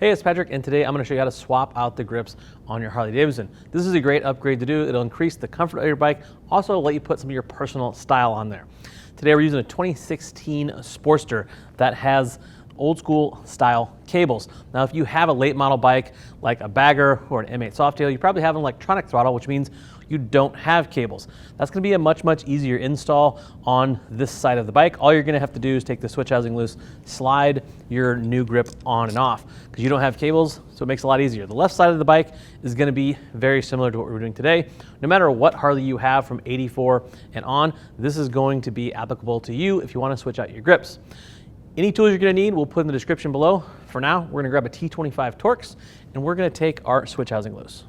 Hey, it's Patrick, and today I'm going to show you how to swap out the grips on your Harley Davidson. This is a great upgrade to do. It'll increase the comfort of your bike, also let you put some of your personal style on there. Today we're using a 2016 Sportster that has old school style cables. Now if you have a late model bike like a Bagger or an M8 Softail, you probably have an electronic throttle, which means you don't have cables. That's gonna be a much easier install on this side of the bike. All you're gonna have to do is take the switch housing loose, slide your new grip on and off, because you don't have cables, so it makes it a lot easier. The left side of the bike is gonna be very similar to what we're doing today. No matter what Harley you have from 84 and on, this is going to be applicable to you if you wanna switch out your grips. Any tools you're gonna need, we'll put in the description below. For now, we're gonna grab a T25 Torx, and we're gonna take our switch housing loose.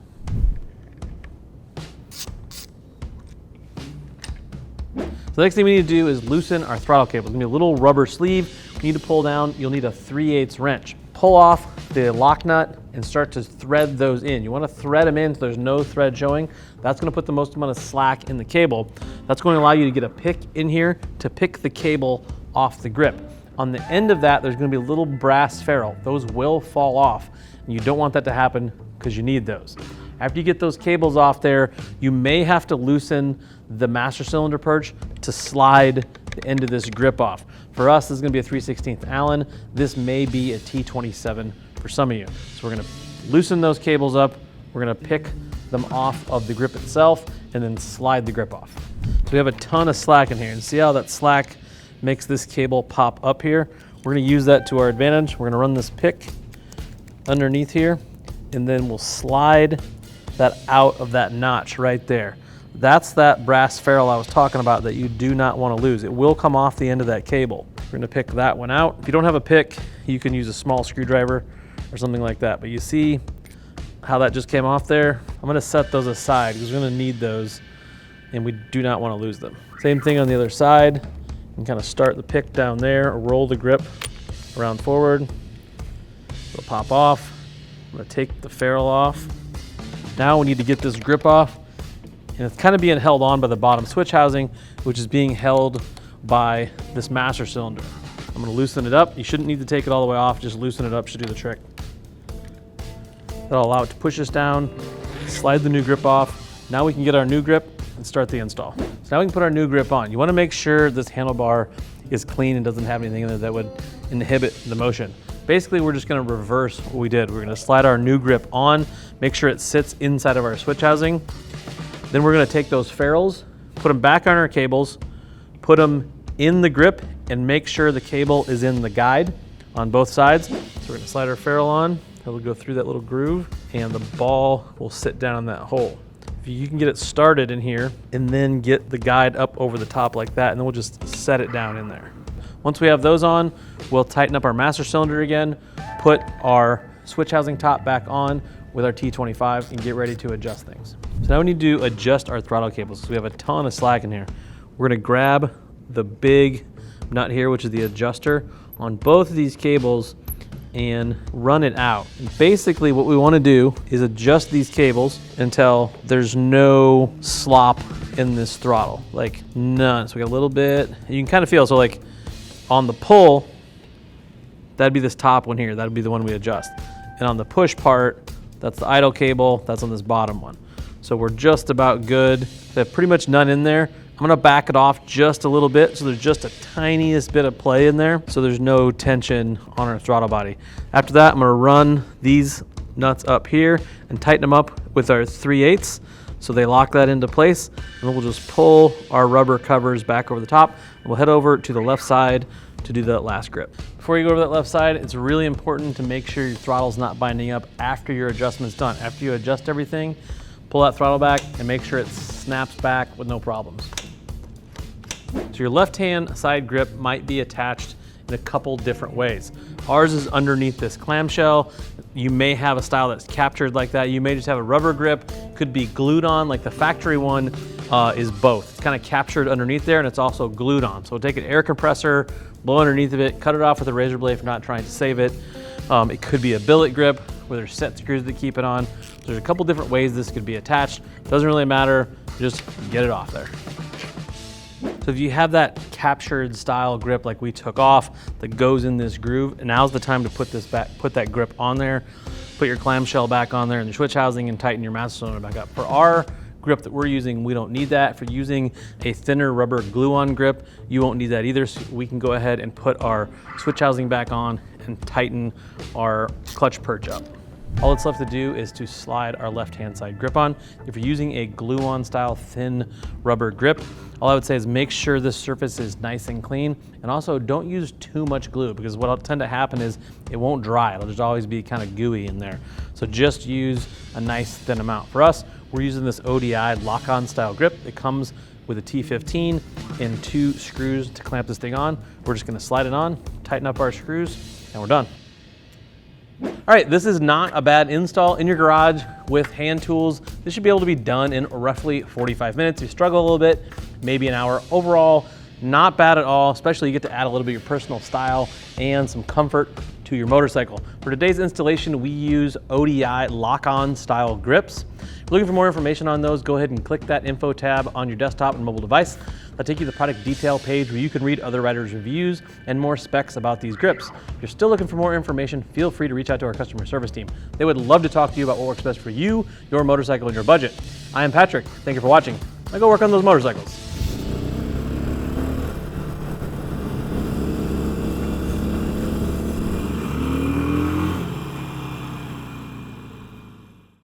So the next thing we need to do is loosen our throttle cable. It's gonna be a little rubber sleeve. We need to pull down, you'll need a 3/8 wrench. Pull off the lock nut and start to thread those in. You wanna thread them in so there's no thread showing. That's gonna put the most amount of slack in the cable. That's going to allow you to get a pick in here to pick the cable off the grip. On the end of that, there's gonna be a little brass ferrule. Those will fall off, and you don't want that to happen because you need those. After you get those cables off there, you may have to loosen the master cylinder perch to slide the end of this grip off. For us, this is gonna be a 3/16 Allen. This may be a T27 for some of you. So we're gonna loosen those cables up, we're gonna pick them off of the grip itself, and then slide the grip off. So we have a ton of slack in here, and see how that slack makes this cable pop up here? We're gonna use that to our advantage. We're gonna run this pick underneath here, and then we'll slide that out of that notch right there. That's that brass ferrule I was talking about that you do not want to lose. It will come off the end of that cable. We're going to pick that one out. If you don't have a pick, you can use a small screwdriver or something like that. But you see how that just came off there? I'm going to set those aside because we're going to need those, and we do not want to lose them. Same thing on the other side. And kind of start the pick down there, or roll the grip around forward. It'll pop off. I'm going to take the ferrule off. Now we need to get this grip off, and it's kind of being held on by the bottom switch housing, which is being held by this master cylinder. I'm gonna loosen it up. You shouldn't need to take it all the way off, just loosen it up should do the trick. That'll allow it to push us down, slide the new grip off. Now we can get our new grip and start the install. So now we can put our new grip on. You wanna make sure this handlebar is clean and doesn't have anything in there that would inhibit the motion. Basically, we're just gonna reverse what we did. We're gonna slide our new grip on, make sure it sits inside of our switch housing. Then we're gonna take those ferrules, put them back on our cables, put them in the grip, and make sure the cable is in the guide on both sides. So we're gonna slide our ferrule on, it'll go through that little groove, and the ball will sit down in that hole. If you can get it started in here, and then get the guide up over the top like that, and then we'll just set it down in there. Once we have those on, we'll tighten up our master cylinder again, put our switch housing top back on with our T25, and get ready to adjust things. So now we need to adjust our throttle cables. So we have a ton of slack in here. We're gonna grab the big nut here, which is the adjuster, on both of these cables and run it out. And basically what we wanna do is adjust these cables until there's no slop in this throttle, like none. So we got a little bit, you can kind of feel, so like on the pull, that'd be this top one here, that'd be the one we adjust. And on the push part, that's the idle cable, that's on this bottom one. So we're just about good. We have pretty much none in there. I'm gonna back it off just a little bit so there's just a tiniest bit of play in there so there's no tension on our throttle body. After that, I'm gonna run these nuts up here and tighten them up with our 3/8 so they lock that into place. And then we'll just pull our rubber covers back over the top. We'll head over to the left side to do that last grip. Before you go over that left side, it's really important to make sure your throttle's not binding up after your adjustment's done. After you adjust everything, pull that throttle back and make sure it snaps back with no problems. So your left-hand side grip might be attached in a couple different ways. Ours is underneath this clamshell. You may have a style that's captured like that. You may just have a rubber grip, could be glued on, like the factory one is both. It's kind of captured underneath there, and it's also glued on. So take an air compressor, blow underneath of it, cut it off with a razor blade if you're not trying to save it. It could be a billet grip where there's set screws that keep it on. There's a couple different ways this could be attached. Doesn't really matter, just get it off there. So So if you have that captured style grip like we took off that goes in this groove, now's the time to put this back, put that grip on there, put your clamshell back on there and the switch housing and tighten your master cylinder back up. For our grip that we're using, we don't need that. For using a thinner rubber glue-on grip, you won't need that either. So we can go ahead and put our switch housing back on and tighten our clutch perch up. All that's left to do is to slide our left-hand side grip on. If you're using a glue-on style thin rubber grip, all I would say is make sure the surface is nice and clean, and also don't use too much glue, because what'll tend to happen is it won't dry. It'll just always be kind of gooey in there. So just use a nice thin amount. For us, we're using this ODI lock-on style grip. It comes with a T15 and 2 screws to clamp this thing on. We're just gonna slide it on, tighten up our screws, and we're done. All right, this is not a bad install in your garage with hand tools. This should be able to be done in roughly 45 minutes. You struggle a little bit, maybe an hour. Overall, not bad at all, especially you get to add a little bit of your personal style and some comfort to your motorcycle. For today's installation, we use ODI lock-on style grips. If you're looking for more information on those, go ahead and click that info tab on your desktop and mobile device. That'll take you to the product detail page where you can read other riders' reviews and more specs about these grips. If you're still looking for more information, feel free to reach out to our customer service team. They would love to talk to you about what works best for you, your motorcycle, and your budget. I am Patrick. Thank you for watching. Now go work on those motorcycles.